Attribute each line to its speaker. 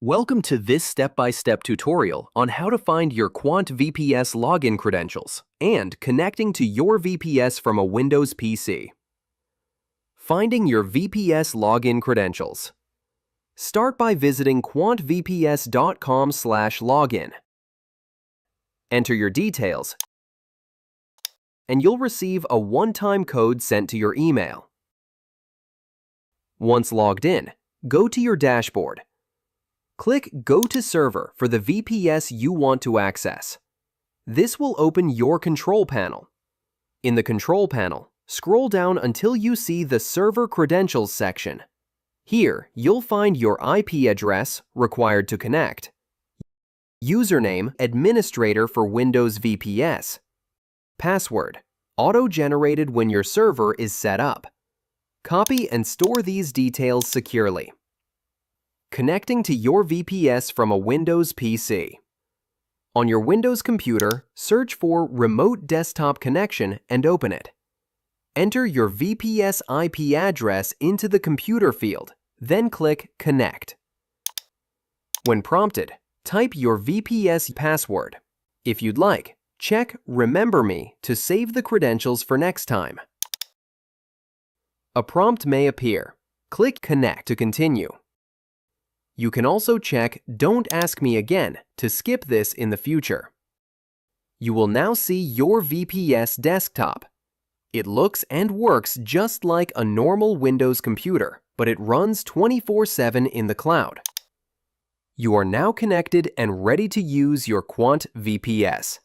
Speaker 1: Welcome to this step-by-step tutorial on how to find your Quant VPS login credentials and connecting to your VPS from a Windows PC. Finding your VPS login credentials. Start by visiting quantvps.com/login. Enter your details, and you'll receive a one-time code sent to your email. Once logged in, go to your dashboard. Click Go to Server for the VPS you want to access. This will open your control panel. In the control panel, scroll down until you see the Server Credentials section. Here, you'll find your IP address required to connect, username administrator for Windows VPS, password auto-generated when your server is set up. Copy and store these details securely. Connecting to your VPS from a Windows PC. On your Windows computer, search for Remote Desktop Connection and open it. Enter your VPS IP address into the computer field, then click Connect. When prompted, type your VPS password. If you'd like, check Remember Me to save the credentials for next time. A prompt may appear. Click Connect to continue. You can also check Don't Ask Me Again to skip this in the future. You will now see your VPS desktop. It looks and works just like a normal Windows computer, but it runs 24/7 in the cloud. You are now connected and ready to use your Quant VPS.